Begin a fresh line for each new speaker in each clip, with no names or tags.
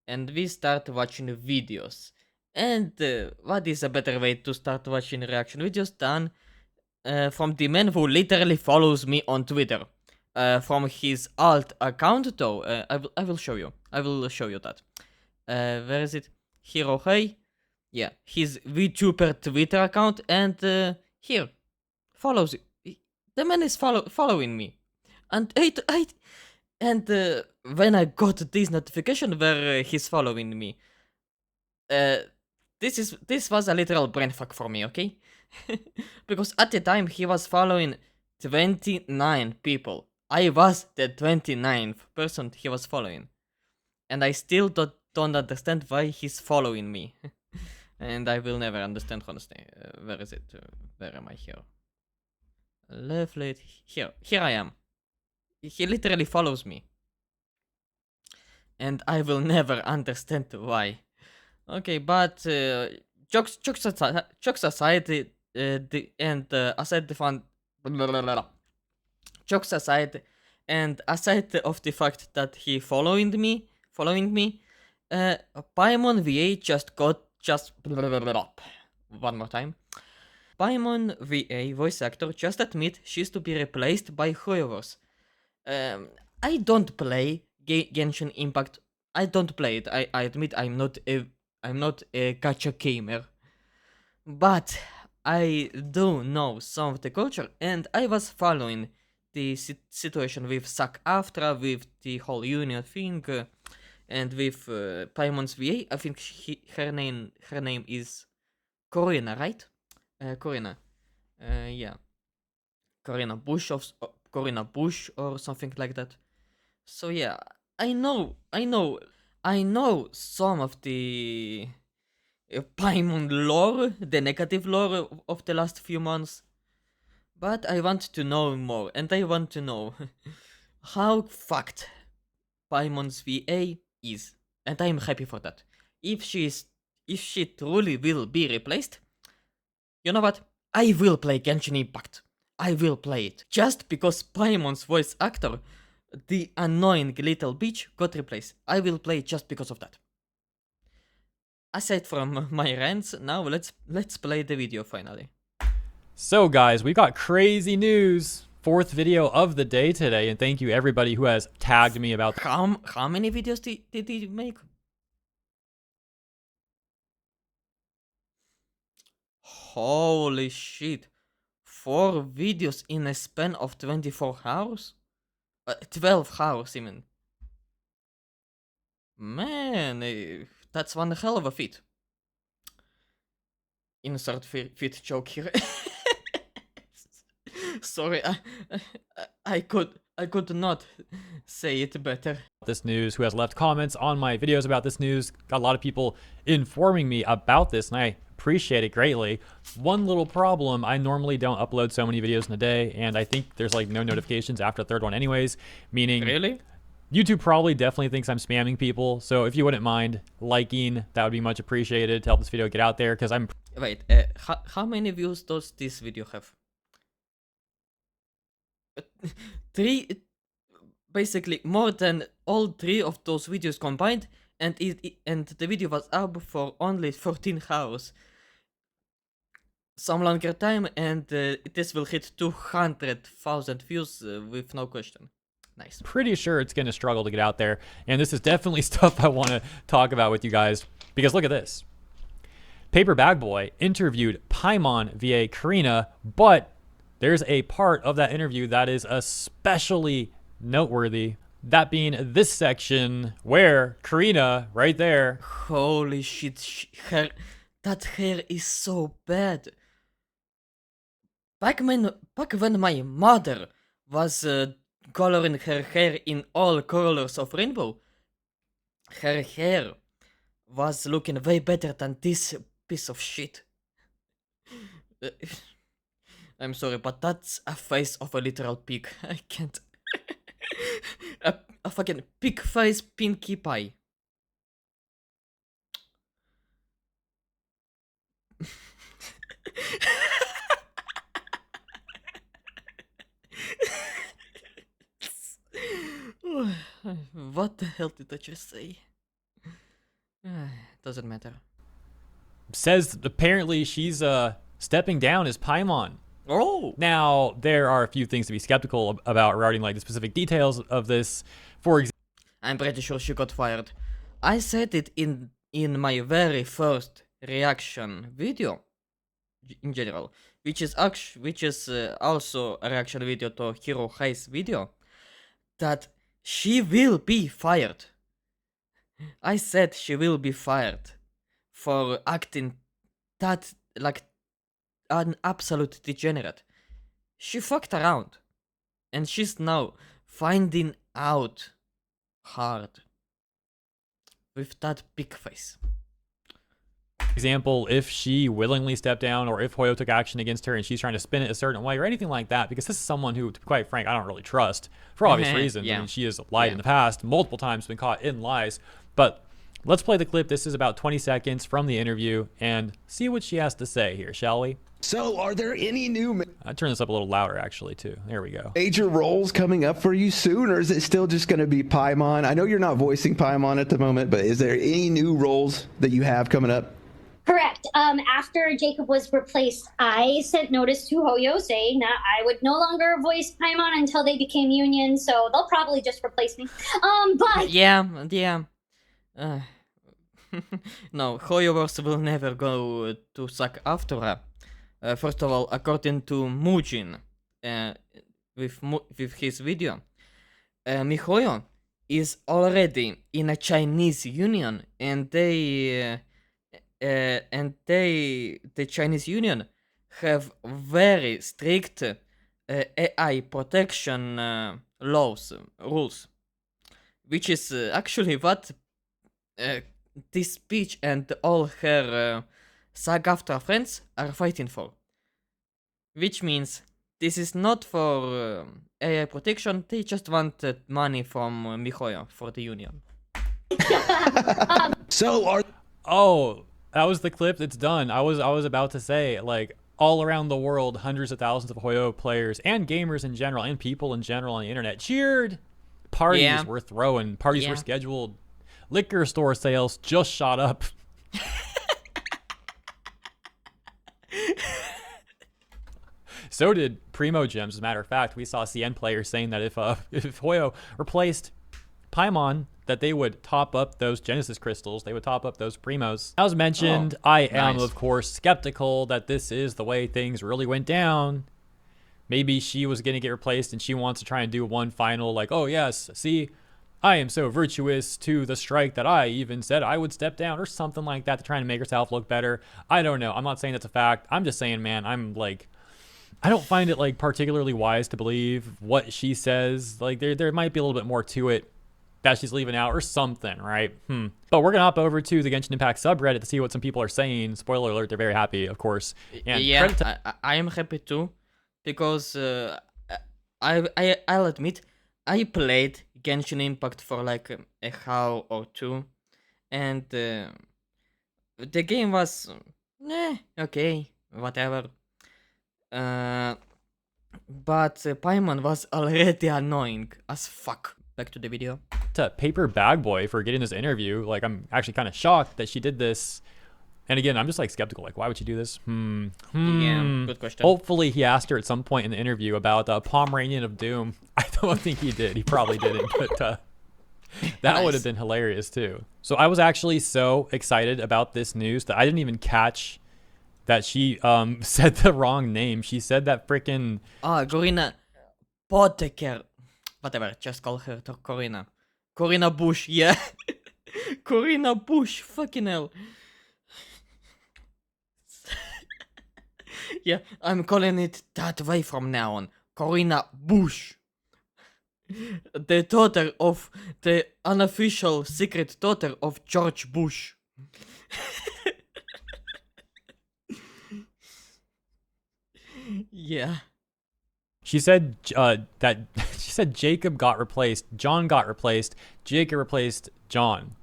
and we start watching videos. And what is a better way to start watching reaction videos than from the man who literally follows me on Twitter? From his alt account, though, I will show you. I will show you that. Where is it? Hero Hey. Yeah, his VTuber Twitter account, and here follows. The man is following me, and when I got this notification where he's following me, uh, this was a literal brain fuck for me, okay? Because at the time he was following 29 people. I was the 29th person he was following, and I still don't understand why he's following me. And I will never understand, honestly. Where is it? Where am I here? Lovely. Here I am. He literally follows me. And I will never understand why. Okay, but jokes aside, aside the fun, jokes aside, and aside of the fact that he following me, Paimon VA one more time. Paimon VA voice actor just admit she's to be replaced by whoever's. I don't play Genshin Impact. I don't play it. I admit I'm not a gacha gamer, but I do know some of the culture, and I was following the situation with SAC-AFTRA, with the whole union thing, and with Paimon's VA. I think her name is CORRINA, right? CORRINA. Yeah, CORRINA Bush or something like that. So yeah, I know some of the Paimon lore, the negative lore of the last few months, but I want to know more, and I want to know how fucked Paimon's VA is, and I'm happy for that. If she truly will be replaced, you know what? I will play Genshin Impact. I will play it just because Paimon's voice actor, the annoying little bitch, got replaced. I will play it just because of that. Aside from my rants, now let's play the video finally.
So guys, we got crazy news. Fourth video of the day today, and thank you everybody who has tagged me about
How many videos did he make? Holy shit. 4 videos in a span of 24 hours? 12 hours even. Man, that's one hell of a feat. Insert feat joke here. Sorry, I could not say it better.
this news, who has left comments on my videos about this news. Got a lot of people informing me about this, and I appreciate it greatly. One little problem, I normally don't upload so many videos in a day, and I think there's like no notifications after the third one anyways, meaning
Really?
YouTube probably definitely thinks I'm spamming people. So if you wouldn't mind liking, that would be much appreciated to help this video get out there, because I'm...
Wait, how many views does this video have? 3, basically more than all 3 of those videos combined, and the video was up for only 14 hours. Some longer time, and this will hit 200,000 views with no question. Nice.
Pretty sure it's going to struggle to get out there, and this is definitely stuff I want to talk about with you guys, because look at this. Paper Bag Boy interviewed Paimon via CORRINA, but there's a part of that interview that is especially noteworthy, that being this section where CORRINA, right there.
Holy shit, that hair is so bad. Back when my mother was coloring her hair in all colors of rainbow, her hair was looking way better than this piece of shit. I'm sorry, but that's a face of a literal pig. I can't. a fucking pig face Pinkie Pie. What the hell did I just say? Doesn't matter.
Says apparently she's stepping down as Paimon.
Oh!
Now, there are a few things to be skeptical about regarding like the specific details of this. For example,
I'm pretty sure she got fired. I said it in my very first reaction video, in general, which is also a reaction video to Hero High's video, that she will be fired. I said she will be fired for acting that like an absolute degenerate. She fucked around, and she's now finding out hard with that big face.
if she willingly stepped down or if Hoyo took action against her and she's trying to spin it a certain way or anything like that, because this is someone who, to be quite frank, I don't really trust for obvious reasons.
Yeah.
I mean, she has lied in the past, multiple times been caught in lies. But let's play the clip. This is about 20 seconds from the interview and see what she has to say here, shall we?
So, are there any new
I turn this up a little louder, actually, too. There we go.
major roles coming up for you soon, or is it still just going to be Paimon? I know you're not voicing Paimon at the moment, but is there any new roles that you have coming up?
Correct. After Jacob was replaced, I sent notice to Hoyo saying that I would no longer voice Paimon until they became union, so they'll probably just replace me. But
Yeah. No, Hoyoverse will never go to suck after her. First of all, according to Mujin, with his video, Mihoyo is already in a Chinese union, and the Chinese union have very strict AI protection rules, which is actually what this speech and all her SAG-AFTRA friends are fighting for. Which means this is not for AI protection, they just want money from Mihoyo for the union.
So, are
Oh, that was the clip. It's done. I was about to say, like, all around the world, hundreds of thousands of Hoyo players and gamers in general and people in general on the internet cheered. Parties were throwing. Parties were scheduled. Liquor store sales just shot up. So did Primo Gems. As a matter of fact, we saw CN players saying that if Hoyo replaced Paimon, that they would top up those Genesis crystals. They would top up those Primos. As mentioned, I am, of course, skeptical that this is the way things really went down. Maybe she was going to get replaced and she wants to try and do one final, like, oh, yes, see, I am so virtuous to the strike that I even said I would step down or something like that to try and make herself look better. I don't know. I'm not saying that's a fact. I'm just saying, man, I don't find it like particularly wise to believe what she says. Like there might be a little bit more to it that she's leaving out or something, right? But we're gonna hop over to the Genshin Impact subreddit to see what some people are saying. Spoiler alert, they're very happy, of course. And
I am happy too, because I'll admit I played Genshin Impact for like a hour or two, and the game was okay, whatever. But Paimon was already annoying as fuck. Back to the video.
To Paper Bag Boy for getting this interview. Like, I'm actually kind of shocked that she did this. And again, I'm just like skeptical. Like, why would she do this?
Yeah, good question.
Hopefully he asked her at some point in the interview about Pomeranian of Doom. I don't think he did. He probably didn't. But that would have been hilarious too. So I was actually so excited about this news that I didn't even catch that she said the wrong name. She said that freaking
CORRINA VODKA. Whatever, just call her CORRINA. CORRINA Bush, yeah. CORRINA Bush, fucking hell. Yeah, I'm calling it that way from now on. CORRINA Bush. The daughter of the unofficial secret daughter of George Bush. Yeah.
She said that she said Jacob got replaced, John got replaced, Jacob replaced John.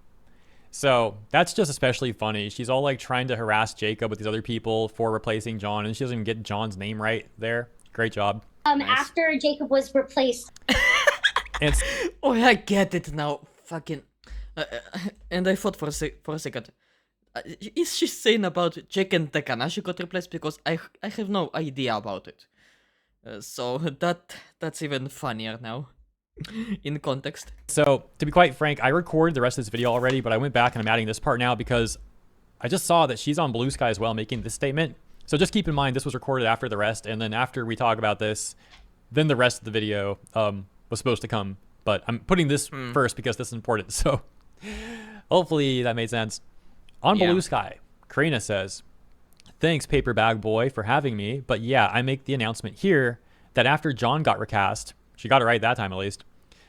So that's just especially funny. She's all like trying to harass Jacob with these other people for replacing John, and she doesn't even get John's name right there. Great job.
nice. After Jacob was replaced.
Oh, I get it now. Fucking. And I thought for a second. Is she saying about Chicken Takanashi got replaced? Because I have no idea about it. So that's even funnier now, in context.
So, to be quite frank, I recorded the rest of this video already, but I went back and I'm adding this part now because I just saw that she's on Blue Sky as well making this statement. So just keep in mind this was recorded after the rest, and then after we talk about this, then the rest of the video was supposed to come. But I'm putting this first because this is important. So hopefully that made sense. On Blue Sky, CORRINA says, "Thanks, Paper Bag Boy, for having me. But yeah, I make the announcement here that after John got recast, she got it right that time at least,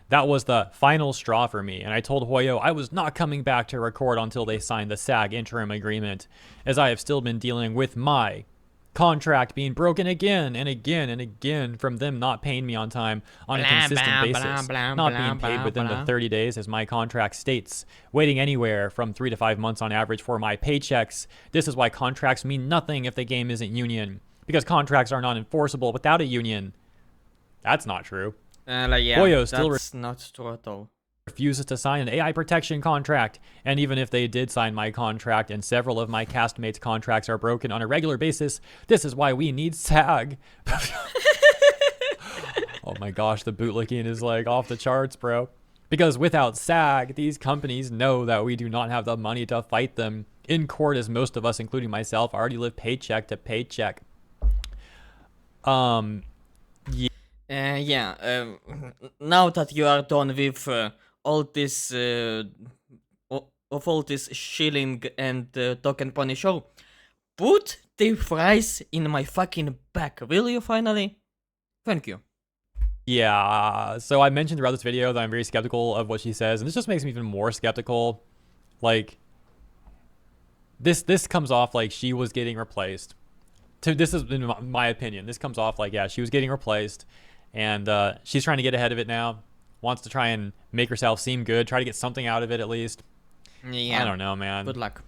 that was the final straw for me. And I told Hoyo I was not coming back to record until they signed the SAG interim agreement, as I have still been dealing with my contract being broken again and again and again from them not paying me on time on a consistent basis, not being paid within the 30 days as my contract states, waiting anywhere from 3 to 5 months on average for my paychecks. This is why contracts mean nothing if the game isn't union, because contracts are not enforceable without a union." That's not true. Hoyo still
that's not true at all.
refuses to sign an AI protection contract, and even if they did sign my contract and several of my castmates' contracts are broken on a regular basis, this is why we need SAG. Oh my gosh, the bootlicking is like off the charts, bro. Because without SAG, these companies know that we do not have the money to fight them in court, as most of us, including myself, already live paycheck to paycheck.
Now that you are done with all this all this shilling and token pony show, put the fries in my fucking back, will you finally? Thank you.
Yeah, so I mentioned throughout this video that I'm very skeptical of what she says, and this just makes me even more skeptical. Like, this comes off like she was getting replaced. This is, in my opinion, this comes off like, yeah, she was getting replaced, and she's trying to get ahead of it now, wants to try and make herself seem good, try to get something out of it at least.
Yeah.
I don't know, man.
Good luck.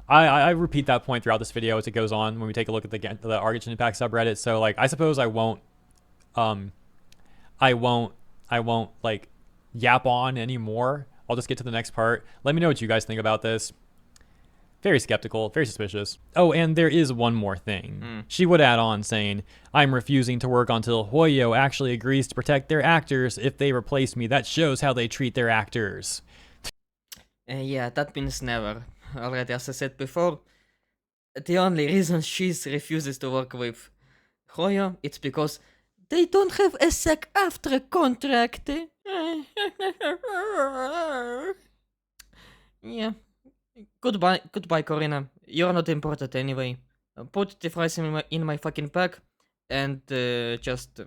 I repeat that point throughout this video as it goes on when we take a look at the Argentine Impact subreddit. So, like, I suppose I won't like yap on anymore. I'll just get to the next part. Let me know what you guys think about this. Very skeptical, very suspicious. Oh, and there is one more thing. She would add on saying, "I'm refusing to work until Hoyo actually agrees to protect their actors. If they replace me, that shows how they treat their actors."
Yeah, that means never. Already, as I said before, the only reason she refuses to work with Hoyo, it's because they don't have a SAG-AFTRA contract. Yeah. Goodbye, CORRINA. You're not important anyway. Put the fries in my fucking pack and just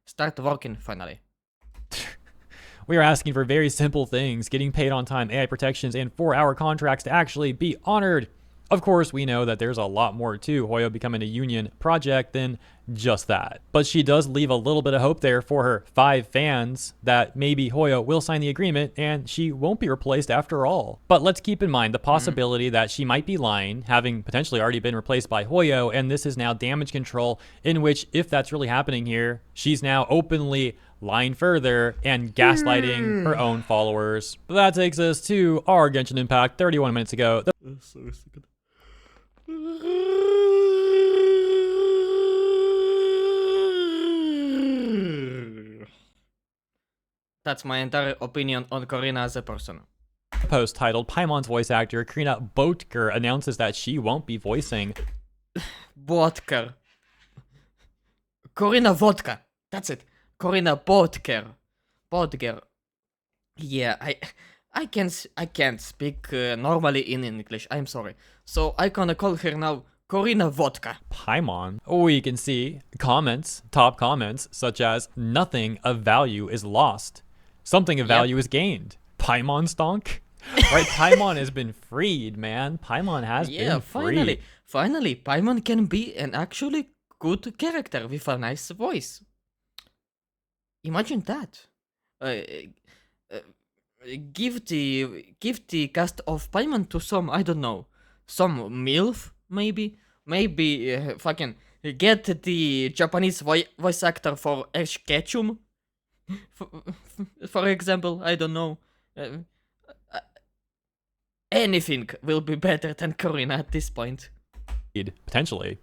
start working finally.
We are asking for very simple things, getting paid on time, AI protections, and 4-hour contracts to actually be honored. Of course, we know that there's a lot more to Hoyo becoming a union project than just that. But she does leave a little bit of hope there for her 5 fans that maybe Hoyo will sign the agreement and she won't be replaced after all. But let's keep in mind the possibility that she might be lying, having potentially already been replaced by Hoyo, and this is now damage control, in which, if that's really happening here, she's now openly lying further and gaslighting her own followers. That takes us to our Genshin Impact 31 minutes ago.
That's my entire opinion on CORRINA as a person.
Post titled, "PAIMON'S voice actor CORRINA VODKA announces that she won't be voicing."
VODKA. CORRINA VODKA. That's it. CORRINA VODKA. Yeah, I can't speak normally in English. I'm sorry. So I gonna call her now CORRINA VODKA.
Paimon. We can see comments, top comments, such as, "Nothing of value is lost. Something of value is gained. Paimon stonk." Right, Paimon has been freed, man. Paimon has been freed.
Finally, Paimon can be an actually good character with a nice voice. Imagine that. Give the cast of Paimon to some, I don't know, some MILF maybe fucking get the Japanese voice actor for Ash Ketchum, for example. I don't know. anything will be better than Corrina at this point.
Potentially.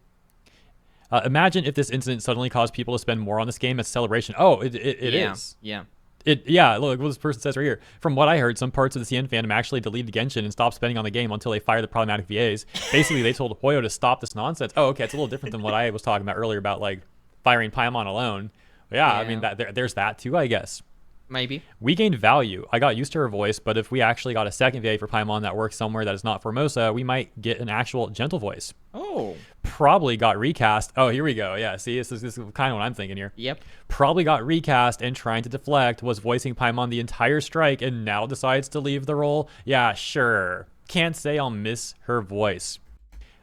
Imagine if this incident suddenly caused people to spend more on this game as celebration. Oh, it is.
Yeah.
Yeah, look what this person says right here. From what I heard, some parts of the CN fandom actually deleted Genshin and stopped spending on the game until they fired the problematic VAs. Basically, they told Hoyo to stop this nonsense. Oh, okay, it's a little different than what I was talking about earlier about like firing Paimon alone. But yeah, I mean, there's that too, I guess.
Maybe.
We gained value. I got used to her voice, but if we actually got a second VA for Paimon that works somewhere that is not Formosa, we might get an actual gentle voice.
Oh.
Probably got recast. Oh, here we go. Yeah, see, this is kind of what I'm thinking here.
Yep.
Probably got recast and trying to deflect, was voicing Paimon the entire strike, and now decides to leave the role. Yeah, sure. Can't say I'll miss her voice.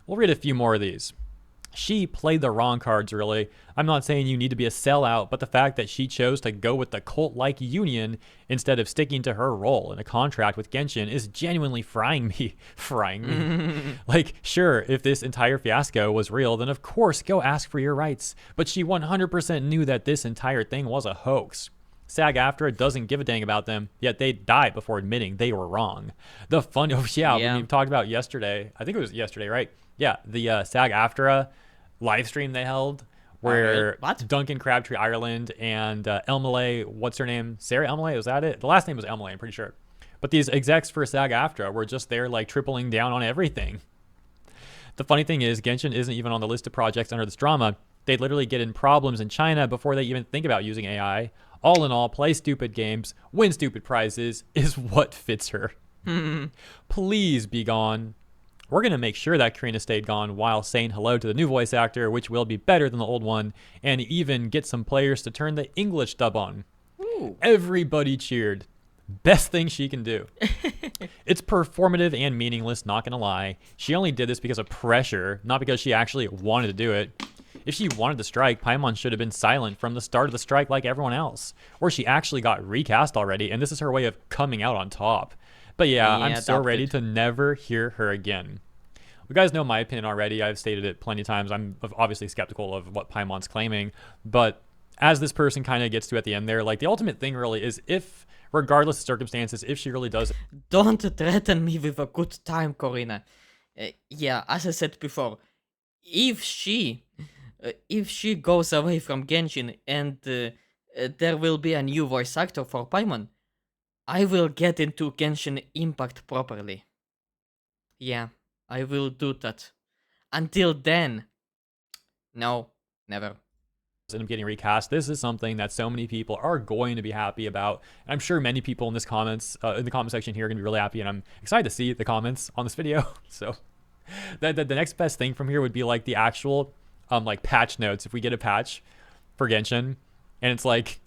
We'll read a few more of these. She played the wrong cards, really. I'm not saying you need to be a sellout, but the fact that she chose to go with the cult-like union instead of sticking to her role in a contract with Genshin is genuinely frying me. Like, sure, if this entire fiasco was real, then of course go ask for your rights. But she 100% knew that this entire thing was a hoax. SAG-AFTRA doesn't give a dang about them, yet they died before admitting they were wrong. The fun, when we talked about yesterday, I think it was yesterday, right? Yeah, the SAG-AFTRA live stream they held where Duncan Crabtree Ireland and Elmaleh, what's her name? Sarah Elmaleh, was that it? The last name was Elmaleh, I'm pretty sure. But these execs for SAG-AFTRA were just there like tripling down on everything. The funny thing is Genshin isn't even on the list of projects under this drama. They literally get in problems in China before they even think about using AI. All in all, play stupid games, win stupid prizes is what fits her. Please be gone. We're going to make sure that Corrina stayed gone while saying hello to the new voice actor, which will be better than the old one, and even get some players to turn the English dub on.
Ooh.
Everybody cheered. Best thing she can do. It's performative and meaningless, not going to lie. She only did this because of pressure, not because she actually wanted to do it. If she wanted to strike, Paimon should have been silent from the start of the strike like everyone else. Or she actually got recast already, and this is her way of coming out on top. But yeah, I'm so ready to never hear her again. You guys know my opinion already. I've stated it plenty of times. I'm obviously skeptical of what Paimon's claiming. But as this person kind of gets to at the end there, like the ultimate thing really is if, regardless of circumstances, if she really does...
Don't threaten me with a good time, Corrina. Yeah, as I said before, if she goes away from Genshin and there will be a new voice actor for Paimon, I will get into Genshin Impact properly. Yeah, I will do that. Until then, no, never.
End up getting recast. This is something that so many people are going to be happy about. And I'm sure many people in the comment section here are going to be really happy, and I'm excited to see the comments on this video. So the next best thing from here would be like the actual like patch notes. If we get a patch for Genshin and it's like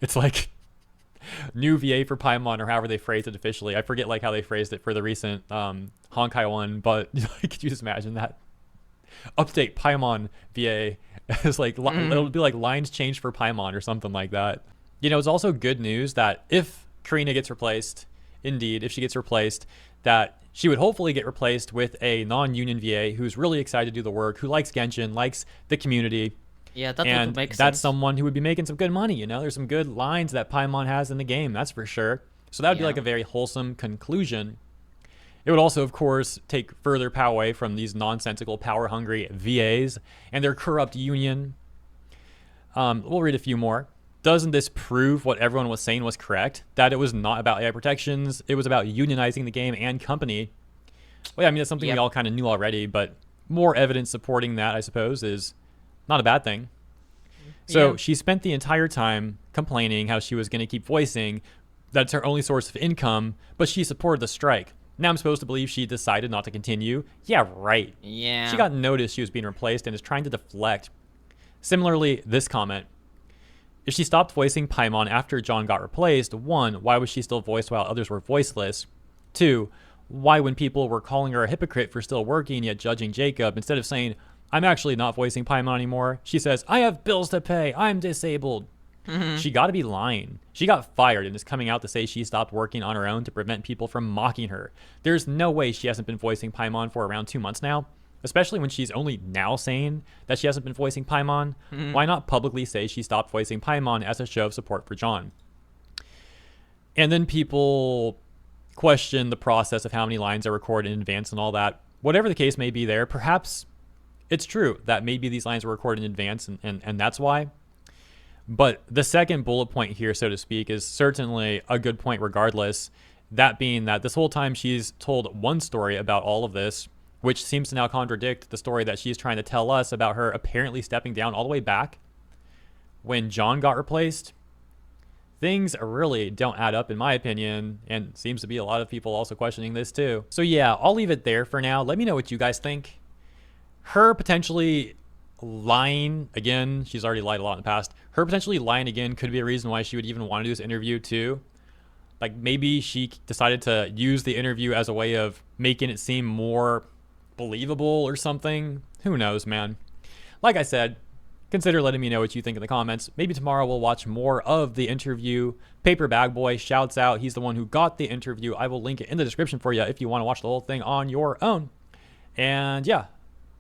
new VA for Paimon, or however they phrased it officially. I forget like how they phrased it for the recent Honkai one, but could you just imagine that? Update Paimon VA. It's like it'll be like lines changed for Paimon or something like that. You know, it's also good news that if Corrina gets replaced, indeed, if she gets replaced, that she would hopefully get replaced with a non-union VA who's really excited to do the work, who likes Genshin, likes the community.
Yeah, that would make sense.
That's someone who would be making some good money, you know? There's some good lines that Paimon has in the game, that's for sure. So that would be like a very wholesome conclusion. It would also, of course, take further power away from these nonsensical, power-hungry VAs and their corrupt union. We'll read a few more. Doesn't this prove what everyone was saying was correct? That it was not about AI protections, it was about unionizing the game and company. Well, yeah, I mean, that's something we all kind of knew already, but more evidence supporting that, I suppose, is not a bad thing. So she spent the entire time complaining how she was going to keep voicing. That's her only source of income, but she supported the strike. Now I'm supposed to believe she decided not to continue? Yeah, right.
Yeah.
She got notice she was being replaced and is trying to deflect. Similarly, this comment. If she stopped voicing Paimon after John got replaced, 1, why was she still voiced while others were voiceless? 2, why when people were calling her a hypocrite for still working yet judging Jacob, instead of saying, I'm actually not voicing Paimon anymore, she says, I have bills to pay, I'm disabled. She got to be lying. She got fired and is coming out to say she stopped working on her own to prevent people from mocking her. There's no way she hasn't been voicing Paimon for around 2 months now, especially when she's only now saying that she hasn't been voicing Paimon. Why not publicly say she stopped voicing Paimon as a show of support for John? And then people question the process of how many lines are recorded in advance and all that. Whatever the case may be there, perhaps it's true that maybe these lines were recorded in advance and that's why. But the second bullet point here, so to speak, is certainly a good point regardless. That being that this whole time she's told one story about all of this, which seems to now contradict the story that she's trying to tell us about her apparently stepping down all the way back when John got replaced. Things really don't add up in my opinion, and seems to be a lot of people also questioning this too. So yeah, I'll leave it there for now. Let me know what you guys think. Her potentially lying again, she's already lied a lot in the past. Her potentially lying again could be a reason why she would even want to do this interview too. Like maybe she decided to use the interview as a way of making it seem more believable or something. Who knows, man. Like I said, consider letting me know what you think in the comments. Maybe tomorrow we'll watch more of the interview. Paper Bag Boy shouts out. He's the one who got the interview. I will link it in the description for you if you want to watch the whole thing on your own. And yeah,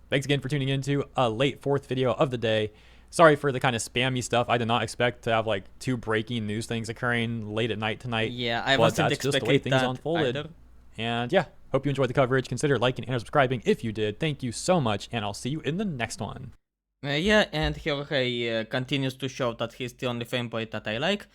thanks again for tuning into a late 4th video of the day. Sorry for the kind of spammy stuff. I did not expect to have like 2 breaking news things occurring late at night tonight.
Yeah, I
but
wasn't
that's just the way
expecting
things
that
unfolded.
either.
And yeah, hope you enjoyed the coverage. Consider liking and subscribing if you did. Thank you so much, and I'll see you in the next one.
Yeah, and here he continues to show that he's the only fanboy that I like,